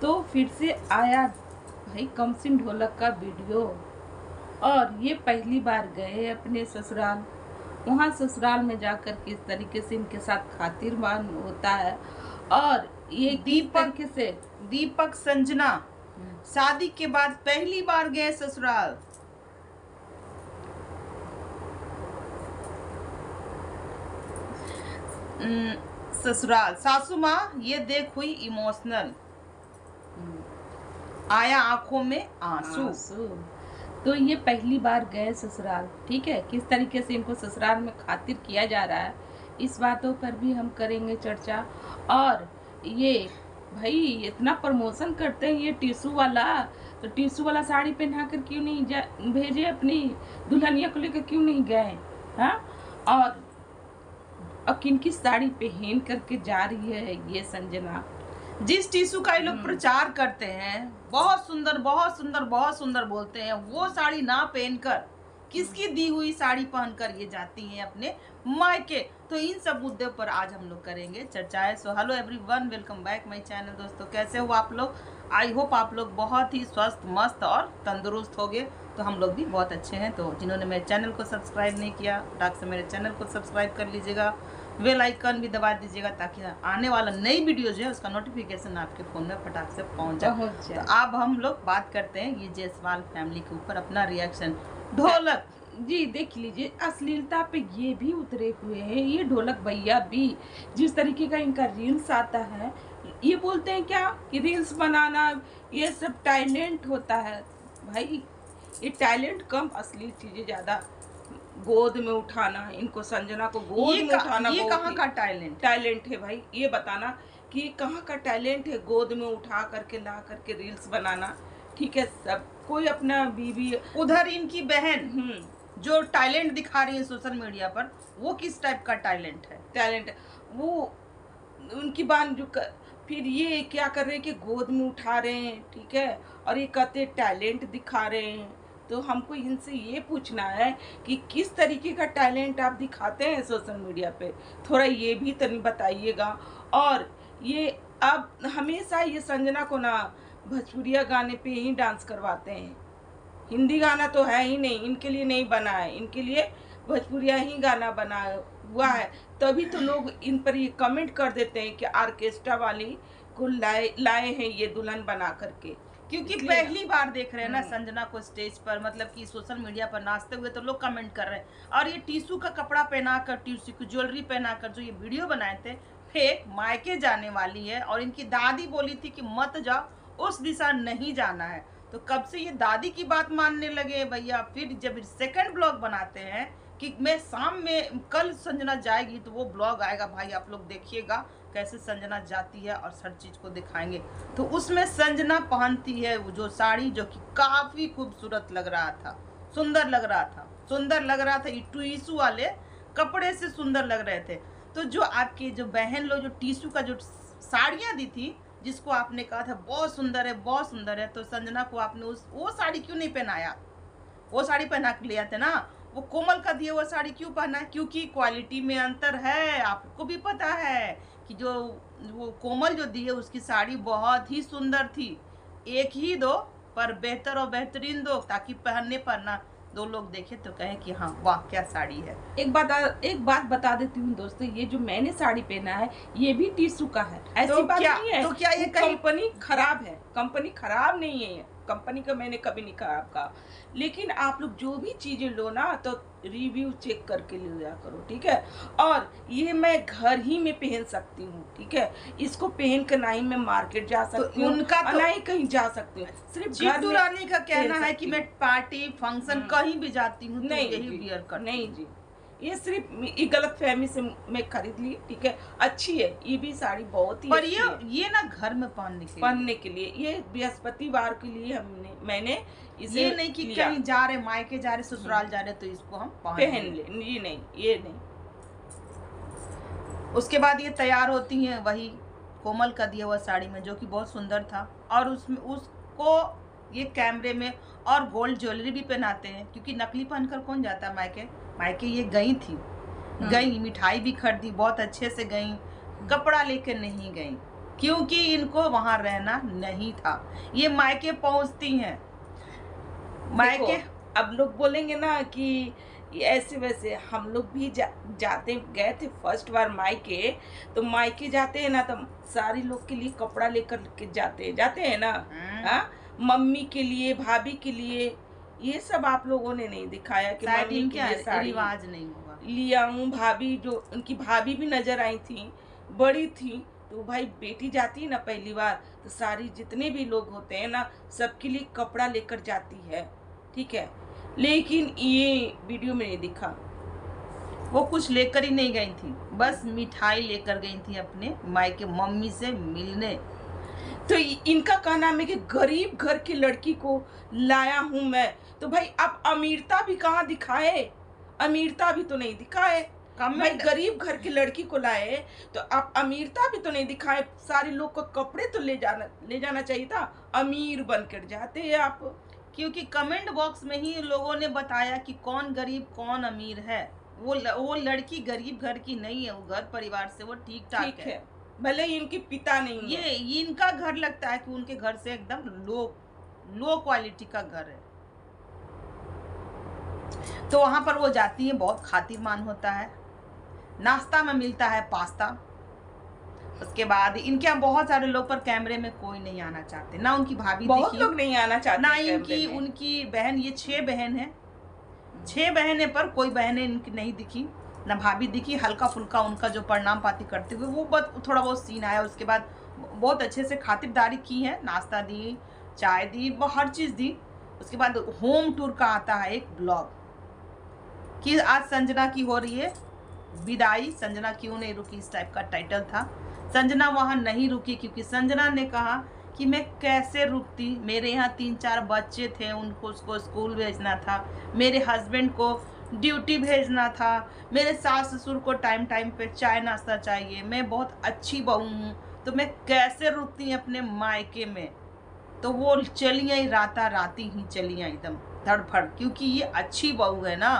तो फिर से आया भाई कमसिन ढोलक का वीडियो। और ये पहली बार गए अपने ससुराल। वहाँ ससुराल में जाकर किस तरीके से इनके साथ खातिरदारी होता है, और ये किस तरीके से दीपक संजना शादी के बाद पहली बार गए ससुराल। ससुराल सासू माँ ये देख हुई इमोशनल, आया आंखों में आंसू। तो ये पहली बार गए ससुराल, ठीक है। किस तरीके से इनको ससुराल में खातिर किया जा रहा है, इस बातों पर भी हम करेंगे चर्चा। और ये भाई इतना प्रमोशन करते हैं ये टिशू वाला, तो टिशू वाला साड़ी पहना कर क्यों नहीं भेजे अपनी दुल्हनिया को लेकर, क्यों नहीं गए? हाँ, और किन की साड़ी पहन करके जा रही है ये संजना। जिस टिशू का ये लोग प्रचार करते हैं, बहुत सुंदर बहुत सुंदर बहुत सुंदर बोलते हैं, वो साड़ी ना पहनकर किसकी दी हुई साड़ी पहनकर ये जाती हैं अपने मायके। तो इन सब मुद्दों पर आज हम लोग करेंगे चर्चाएं। So hello everyone, welcome back my channel. दोस्तों कैसे हो आप लोग? आई होप आप लोग बहुत ही स्वस्थ मस्त और तंदुरुस्त हो गए। तो हम लोग भी बहुत अच्छे हैं। तो जिन्होंने मेरे चैनल को सब्सक्राइब नहीं किया, फटाक से मेरे चैनल को सब्सक्राइब कर लीजिएगा, बेल आइकन भी दबा दीजिएगा, ताकि आने वाला नई वीडियो जो है उसका नोटिफिकेशन आपके फ़ोन में फटाक से पहुंच जाए। तो अब हम लोग बात करते हैं ये जायसवाल फैमिली के ऊपर अपना रिएक्शन। ढोलक जी देख लीजिए, अश्लीलता पे ये भी उतरे हुए हैं, ये ढोलक भैया भी। जिस तरीके का इनका रील्स आता है, ये बोलते हैं क्या कि रील्स बनाना ये सब टैलेंट होता है। भाई ये टैलेंट कम, असली चीजें ज्यादा। गोद में उठाना, इनको संजना को गोद में उठाना, ये कहाँ का टैलेंट है भाई? ये बताना कि कहाँ का टैलेंट है गोद में उठा करके ला करके रील्स बनाना। ठीक है, सब कोई अपना बीवी। उधर इनकी बहन जो टैलेंट दिखा रही है सोशल मीडिया पर, वो किस टाइप का टैलेंट है? टैलेंट वो उनकी बात जो फिर ये क्या कर रहे हैं कि गोद में उठा रहे हैं, ठीक है, और ये कहते टैलेंट दिखा रहे हैं। तो हमको इनसे ये पूछना है कि किस तरीके का टैलेंट आप दिखाते हैं सोशल मीडिया पे, थोड़ा ये भी तनी बताइएगा। और ये अब हमेशा ये संजना को ना भोजपुरिया गाने पे ही डांस करवाते हैं। हिंदी गाना तो है ही नहीं, इनके लिए नहीं बना है, इनके लिए भोजपुरिया ही गाना बना हुआ है। तभी तो लोग इन पर ये कमेंट कर देते हैं कि ऑर्केस्ट्रा वाली को लाए हैं ये दुल्हन बना करके। क्योंकि पहली बार देख रहे हैं ना संजना को स्टेज पर, मतलब कि सोशल मीडिया पर नाचते हुए, तो लोग कमेंट कर रहे हैं। और ये टिशू का कपड़ा पहनाकर, टिशू की ज्वेलरी पहनाकर जो ये वीडियो बनाए थे, फेक मायके जाने वाली है। और इनकी दादी बोली थी कि मत जाओ, उस दिशा नहीं जाना है। तो कब से ये दादी की बात मानने लगे भैया? फिर जब सेकंड ब्लॉग बनाते हैं कि मैं शाम में कल संजना जाएगी, तो वो ब्लॉग आएगा भाई, आप लोग देखिएगा कैसे संजना जाती है और हर चीज़ को दिखाएंगे। तो उसमें संजना पहनती है वो जो साड़ी, जो कि काफ़ी खूबसूरत लग रहा था, सुंदर लग रहा था, सुंदर लग रहा था। ये टिशू वाले कपड़े से सुंदर लग रहे थे। तो जो आपकी जो बहन लोग जो टिशू का जो साड़ियाँ दी थी, जिसको आपने कहा था बहुत सुंदर है बहुत सुंदर है, तो संजना को आपने वो साड़ी क्यों नहीं पहनाया? वो साड़ी पहना के ले आते ना। वो कोमल का दिया हुआ साड़ी क्यों पहना है? क्योंकि क्वालिटी में अंतर है, आपको भी पता है कि जो वो कोमल जो दी है उसकी साड़ी बहुत ही सुंदर थी। एक ही दो, पर बेहतर और बेहतरीन दो, ताकि पहनने पर ना दो लोग देखे तो कहें कि हाँ वाह क्या साड़ी है। एक बात बता देती हूँ दोस्तों, ये जो मैंने साड़ी पहना है ये भी टिशू का है, ऐसी तो बात नहीं है। तो क्या ये कंपनी खराब है? कंपनी खराब नहीं है, कंपनी का मैंने कभी नहीं खराब कहा। लेकिन आप लोग जो भी चीजें लो ना, तो रिव्यू चेक करके लिया करो, ठीक है। और ये मैं घर ही में पहन सकती हूँ, ठीक है। इसको पहन कर ना ही मैं मार्केट जा सकती हूँ, उनका ना ही कहीं जा सकती हूँ। सिर्फ जीतू रानी का कहना है कि मैं पार्टी फंक्शन कहीं भी जाती हूँ तो नहीं यही वियर कर। नहीं जी, ये सिर्फ ये गलत फहमी से मैं खरीद ली, ठीक है। अच्छी है ये भी साड़ी, बहुत ही पर अच्छी है। ये ना घर में पहनने के लिए ये बृहस्पतिवार के लिए मैंने इसे ये नहीं कि कहीं जा रहे, मायके जा रहे, ससुराल जा रहे, तो इसको हम पहन ले। ये नहीं, ये नहीं। उसके बाद ये तैयार होती हैं वही कोमल का दिया हुआ साड़ी में, जो कि बहुत सुंदर था। और उसमें उसको ये कैमरे में और गोल्ड ज्वेलरी भी पहनाते हैं, क्योंकि नकली पहनकर कौन जाता है मायके? मायके ये गई थी, गई मिठाई भी खरीदी, बहुत अच्छे से गई, कपड़ा लेकर नहीं गई। क्योंकि इनको वहां रहना नहीं था। ये मायके पहुंचती हैं, मायके। देखो अब लोग बोलेंगे ना कि ये ऐसे वैसे, हम लोग भी जाते गए थे फर्स्ट बार मायके। तो मायके जाते हैं ना, तो सारे लोग के लिए कपड़ा लेकर के जाते हैं ना। हाँ, मम्मी के लिए, भाभी के लिए, ये सब आप लोगों ने नहीं दिखाया कि शायद मम्मी के इनका लिए साड़ी रिवाज नहीं होगा। लिया हूँ। भाभी जो उनकी भाभी भी नजर आई थी, बड़ी थी। तो भाई बेटी जाती है ना पहली बार, तो सारी जितने भी लोग होते हैं ना, सबके लिए कपड़ा लेकर जाती है, ठीक है। लेकिन ये वीडियो में नहीं दिखा। वो कुछ लेकर ही नहीं गई थी, बस मिठाई लेकर गई थी अपने मायके मम्मी से मिलने। तो इनका कहना है कि गरीब घर की लड़की को लाया हूं मैं। तो भाई अब अमीरता भी कहाँ दिखाए? अमीरता भी तो नहीं दिखाए। भाई गरीब घर की लड़की को लाए तो आप अमीरता भी तो नहीं दिखाए। सारे लोग को कपड़े तो ले जाना चाहिए था। अमीर बनकर जाते हैं आप। क्योंकि कमेंट बॉक्स में ही लोगों ने बताया कि कौन गरीब कौन अमीर है। वो लड़की गरीब घर की नहीं है, वो घर परिवार से वो ठीक ठाक है। भले ही इनके पिता नहीं है। ये इनका घर लगता है कि उनके घर से एकदम लो क्वालिटी का घर है। तो वहां पर वो जाती है, बहुत खातिरमान होता है। नाश्ता में मिलता है पास्ता। उसके बाद इनके यहाँ बहुत सारे लोग, पर कैमरे में कोई नहीं आना चाहते, ना उनकी भाभी बहुत लोग नहीं आना चाहते, ना इनकी उनकी बहन। ये 6 बहन है, 6 बहन है, पर कोई बहनें इनकी नहीं दिखी, ना भाभी दिखी। हल्का फुल्का उनका जो प्रणाम पाती करते हुए वो थोड़ा बहुत सीन आया। उसके बाद बहुत अच्छे से खातिरदारी की है, नाश्ता दी, चाय दी, वो हर चीज़ दी। उसके बाद होम टूर का आता है एक ब्लॉग कि आज संजना की हो रही है विदाई, संजना क्यों नहीं रुकी, इस टाइप का टाइटल था। संजना वहाँ नहीं रुकी क्योंकि संजना ने कहा कि मैं कैसे रुकती, मेरे यहाँ 3-4 बच्चे थे, उसको स्कूल भेजना था, मेरे हस्बैंड को ड्यूटी भेजना था, मेरे सास ससुर को टाइम पे चाय नाश्ता चाहिए, मैं बहुत अच्छी बहू हूँ, तो मैं कैसे रुकती अपने मायके में। तो वो चली आई, राती ही चली आई एकदम धड़फड़, क्योंकि ये अच्छी बहू है ना,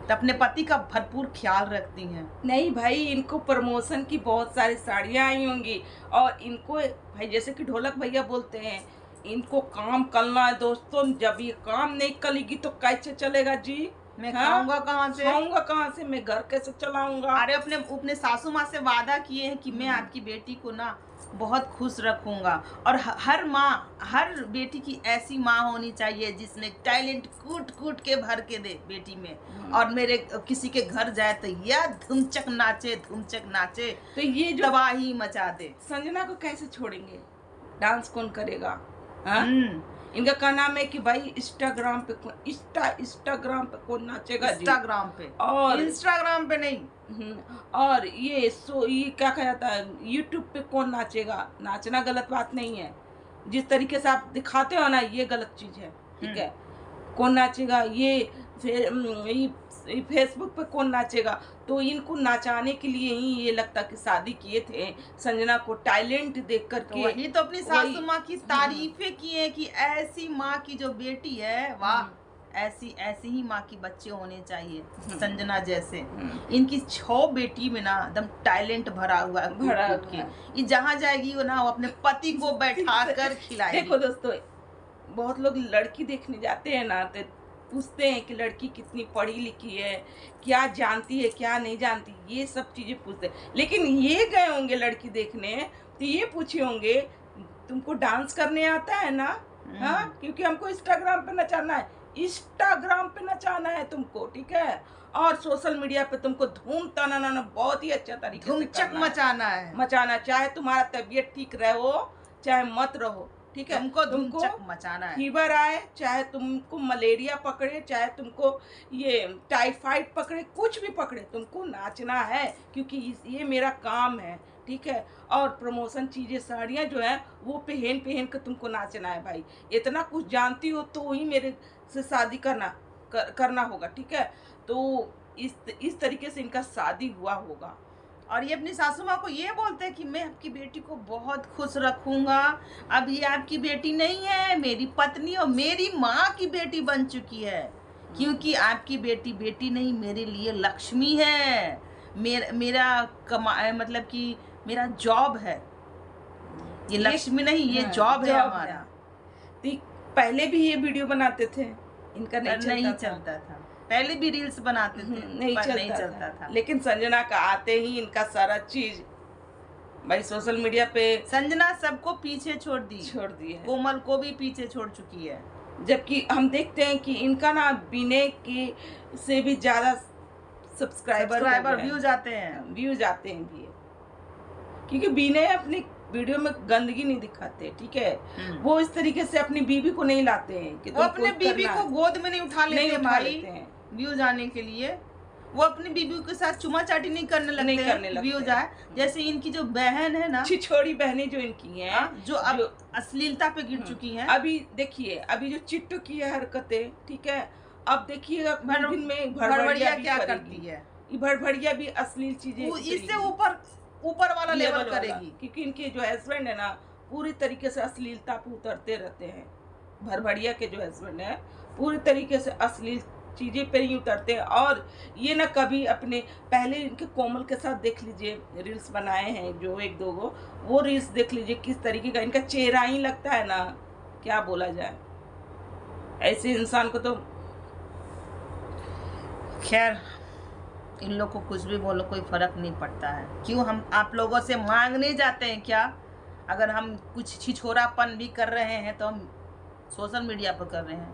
तो अपने पति का भरपूर ख्याल रखती हैं। नहीं भाई, इनको प्रमोशन की बहुत सारी साड़ियाँ आई होंगी, और इनको भाई जैसे कि ढोलक भैया बोलते हैं, इनको काम करना है दोस्तों। जब ये काम नहीं करेगी तो कैसे चलेगा जी? मैं खाऊंगा कहाँ से? खाऊंगा कहाँ से? मैं घर कैसे चलाऊंगा? अरे अपने सासू माँ से वादा किए हैं कि मैं आपकी बेटी को ना बहुत खुश रखूंगा, और हर माँ, हर बेटी की ऐसी माँ होनी चाहिए जिसने टैलेंट कूट के भर के दे बेटी में। और मेरे किसी के घर जाए तो यह धुमचक नाचे तो ये जो तबाही मचा दे। संजना को कैसे छोड़ेंगे? डांस कौन करेगा? इनका क्या नाम है कि भाई इंस्टाग्राम पे कौन नाचेगा? इंस्टाग्राम पे, और इंस्टाग्राम पे नहीं। और ये क्या कहा जाता है, यूट्यूब पे कौन नाचेगा? नाचना गलत बात नहीं है, जिस तरीके से आप दिखाते हो ना, ये गलत चीज है, ठीक है। कौन नाचेगा? ये फेसबुक पे कौन नाचेगा? तो इनको नाचाने के लिए ही ये लगता कि शादी किए थे, संजना को टैलेंट देख कर के। वही तो अपनी सासू माँ की तारीफें की है कि ऐसी माँ की जो बेटी है, वाह, ऐसी ही माँ की बच्चे होने चाहिए, संजना जैसे। इनकी 6 बेटी में ना एकदम टैलेंट भरा हुआ है, ये जहाँ जाएगी वो ना अपने पति को बैठा कर खिलाएगी। देखो दोस्तों, बहुत लोग लड़की देखने जाते हैं ना, तो पूछते हैं कि लड़की कितनी पढ़ी लिखी है, क्या जानती है, क्या नहीं जानती, ये सब चीजें पूछते हैं। लेकिन ये गए होंगे लड़की देखने तो ये पूछे होंगे, तुमको डांस करने आता है ना? हाँ, क्योंकि हमको इंस्टाग्राम पे नचाना है, इंस्टाग्राम पे नचाना है तुमको, ठीक है। और सोशल मीडिया पे तुमको धूम तनाना बहुत ही अच्छा तरीके से धूमचक मचाना, चाहे तुम्हारा तबीयत ठीक रहो चाहे मत रहो, ठीक है। तुमको मचाना है। फीवर आए, चाहे तुमको मलेरिया पकड़े, चाहे तुमको ये टाइफाइड पकड़े, कुछ भी पकड़े, तुमको नाचना है, क्योंकि ये मेरा काम है, ठीक है। और प्रमोशन चीजें, साड़ियाँ जो है वो पहन कर तुमको नाचना है भाई। इतना कुछ जानती हो तो ही मेरे से शादी करना होगा, ठीक है। तो इस तरीके से इनका शादी हुआ होगा। और ये अपनी सासू माँ को ये बोलते हैं कि मैं आपकी बेटी को बहुत खुश रखूंगा। अब ये आपकी बेटी नहीं है, मेरी पत्नी और मेरी माँ की बेटी बन चुकी है, क्योंकि आपकी बेटी नहीं, मेरे लिए लक्ष्मी है। मेरा मतलब कि मेरा जॉब है, ये लक्ष्मी नहीं, ये जॉब है हमारा। तो पहले भी ये वीडियो बनाते थे, इनका नहीं चलता था। पहले भी रील्स बनाते थे, नहीं चलता था। लेकिन संजना का आते ही इनका सारा चीज भाई सोशल मीडिया पे, संजना सबको पीछे छोड़ दी है, कोमल को भी पीछे छोड़ चुकी है। जबकि हम देखते हैं कि इनका ना विनय के से भी ज्यादा सब्सक्राइबर व्यूज आते हैं भी, क्योंकि विनय अपनी वीडियो में गंदगी नहीं दिखाते, ठीक है। वो इस तरीके से अपनी बीवी को नहीं लाते हैं कि वो अपने बीवी को गोद में नहीं उठा लेते भाई व्यूज आने के लिए। वो अपनी बीवी के साथ चुमा चाटी नहीं करने लगते व्यूज आए। जैसे इनकी जो बहन है ना, छिछोड़ी बहनें जो इनकी हैं, जो अब अश्लीलता पे गिर चुकी हैं। अभी देखिए, अभी जो चिट्टू की है हरकतें, ठीक है, अब देखिएगा भड़भड़िया क्या करती है। भड़भड़िया भी अश्लील चीजें इससे ऊपर वाला लेवल करेगी, क्योंकि इनके जो हस्बैंड है ना पूरी तरीके से अश्लीलता पे उतरते रहते हैं। भड़भड़िया के जो हस्बैंड है पूरी तरीके से अश्लील चीजें पे ही उतरते हैं। और ये ना कभी अपने, पहले इनके कोमल के साथ देख लीजिए रील्स बनाए हैं जो 1-2 गो, वो रील्स देख लीजिए किस तरीके का इनका चेहरा ही लगता है ना, क्या बोला जाए। ऐसे इंसान को तो खैर इन लोग को कुछ भी बोलो कोई फर्क नहीं पड़ता है। क्यों हम आप लोगों से मांगने जाते हैं क्या? अगर हम कुछ छिछोरापन भी कर रहे हैं तो हम सोशल मीडिया पर कर रहे हैं,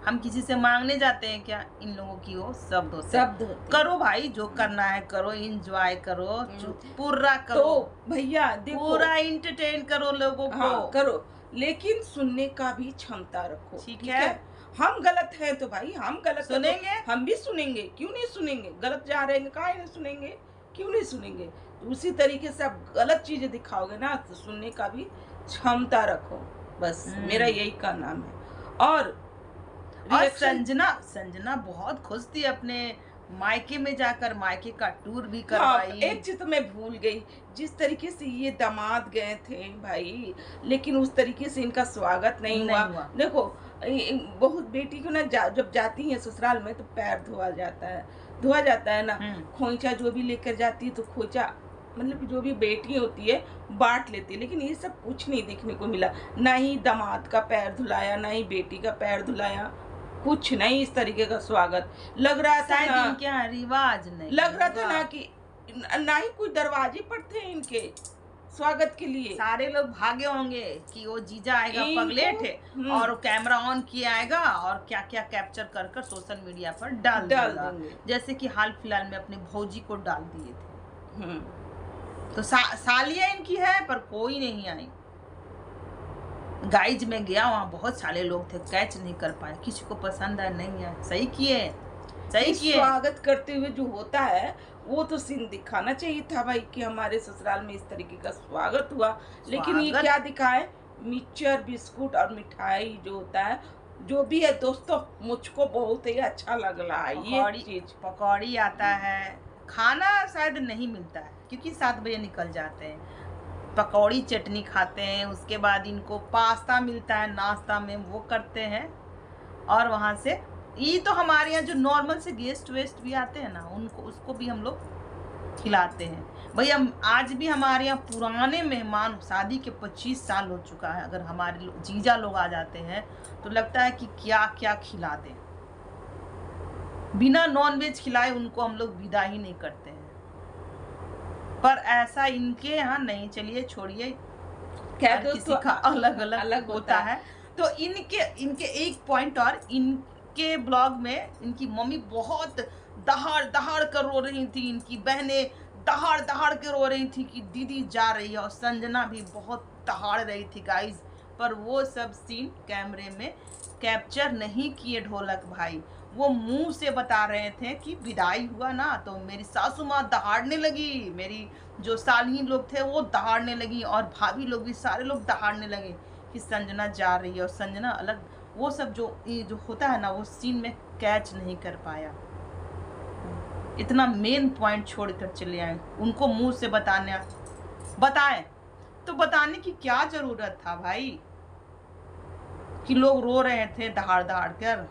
हम किसी से मांगने जाते हैं क्या? इन लोगों की वो शब्द होते करो भाई, जो करना है करो, एंजॉय करो, पूरा करो, तो भैया पूरा इंटरटेन करो लोगों को, करो, लेकिन सुनने का भी क्षमता रखो, ठीक है। हम गलत हैं तो भाई हम गलत सुनेंगे, हम भी सुनेंगे, क्यों नहीं सुनेंगे? गलत जा रहे हैं काहे नहीं सुनेंगे, क्यों नहीं सुनेंगे? तो उसी तरीके से आप गलत चीजें दिखाओगे ना तो सुनने का भी क्षमता रखो, बस मेरा यही का नाम है। और संजना बहुत खुश थी अपने मायके में जाकर, मायके का टूर भी करवाई। हाँ, एक चीज तो मैं भूल गई, जिस तरीके से ये दामाद गए थे भाई, लेकिन उस तरीके से इनका स्वागत नहीं हुआ। देखो बहुत बेटी को ना जब जाती है ससुराल में तो पैर धोआ जाता है ना, खोइचा जो भी लेकर जाती है तो खोइचा मतलब जो भी बेटी होती है बांट लेती है, लेकिन ये सब कुछ नहीं देखने को मिला। ना ही दामाद का पैर धुलाया, ना ही बेटी का पैर धुलाया, कुछ नहीं इस तरीके का स्वागत। लग रहा था ना क्या रिवाज नहीं, लग रहा था ना कि ना ही कोई दरवाजे पर थे इनके स्वागत के लिए। सारे लोग भागे होंगे कि वो जीजा आएगा पगलेट है और कैमरा ऑन किए आएगा और क्या क्या कैप्चर कर कर सोशल मीडिया पर डाल देंगे, जैसे कि हाल फिलहाल में अपने भौजी को डाल दिए थे। तो सालियां इनकी है पर कोई नहीं आई। गाइज में गया, वहाँ बहुत सारे लोग थे, कैच नहीं कर पाए, किसी को पसंद आया नहीं है। सही किए स्वागत करते हुए जो होता है वो तो सीन दिखाना चाहिए था भाई कि हमारे ससुराल में इस तरीके का स्वागत हुआ, लेकिन ये क्या दिखाए? मिक्सचर, बिस्कुट और मिठाई जो होता है, जो भी है दोस्तों, मुझको बहुत ही अच्छा लग रहा है ये चीज। पकौड़ी आता है, खाना शायद नहीं मिलता है क्योंकि 7 बजे निकल जाते हैं। पकौड़ी चटनी खाते हैं, उसके बाद इनको पास्ता मिलता है नाश्ता में, वो करते हैं। और वहाँ से ये तो हमारे यहाँ जो नॉर्मल से गेस्ट वेस्ट भी आते हैं ना, उनको उसको भी हम लोग खिलाते हैं। भैया आज भी हमारे यहाँ पुराने मेहमान, शादी के 25 साल हो चुका है, अगर हमारे जीजा लोग आ जाते हैं तो लगता है कि क्या क्या खिला दें। बिना नॉनवेज खिलाए उनको हम लोग विदा ही नहीं करते हैं, पर ऐसा इनके यहाँ नहीं। चलिए छोड़िए, क्या दोस्तों का अलग अलग होता है। तो इनके एक पॉइंट और, इनके ब्लॉग में इनकी मम्मी बहुत दहाड़ दहाड़ कर रो रही थी, इनकी बहनें दहाड़ दहाड़ के रो रही थी कि दीदी जा रही है, और संजना भी बहुत दहाड़ रही थी गाइज। पर वो सब सीन कैमरे में कैप्चर नहीं किए ढोलक भाई, वो मुंह से बता रहे थे कि विदाई हुआ ना तो मेरी सासू माँ दहाड़ने लगी, मेरी जो साली लोग थे वो दहाड़ने लगी, और भाभी लोग भी सारे लोग दहाड़ने लगे कि संजना जा रही है। और संजना अलग, वो सब जो होता है ना, वो सीन में कैच नहीं कर पाया। इतना मेन पॉइंट छोड़कर चले आए, उनको मुंह से बताएं तो बताने की क्या जरूरत था भाई कि लोग रो रहे थे दहाड़ दहाड़ कर।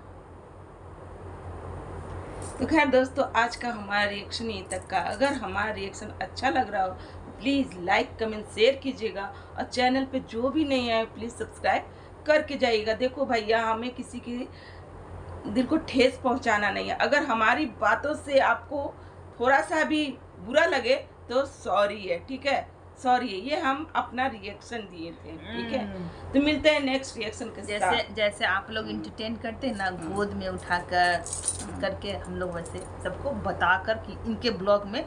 तो खैर दोस्तों, आज का हमारा रिएक्शन यहीं तक का। अगर हमारा रिएक्शन अच्छा लग रहा हो प्लीज़ लाइक कमेंट शेयर कीजिएगा, और चैनल पे जो भी नहीं आए प्लीज़ सब्सक्राइब करके जाइएगा। देखो भैया, हमें किसी के दिल को ठेस पहुंचाना नहीं है। अगर हमारी बातों से आपको थोड़ा सा भी बुरा लगे तो सॉरी है, ठीक है, सॉरी है। ये हम अपना रिएक्शन दिए थे, ठीक है। तो मिलते हैं नेक्स्ट रिएक्शन के साथ। जैसे आप लोग इंटरटेन करते हैं ना, गोद में उठाकर करके, हम लोग वैसे सबको बताकर कि इनके ब्लॉग में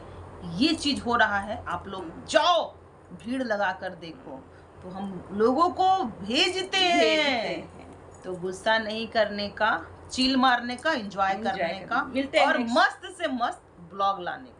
ये चीज हो रहा है, आप लोग जाओ भीड़ लगा कर देखो। तो हम लोगों को भेजते हैं, तो गुस्सा नहीं करने का, चिल मारने का, एंजॉय करने का, मिलते हैं और मस्त से मस्त ब्लॉग लाने का।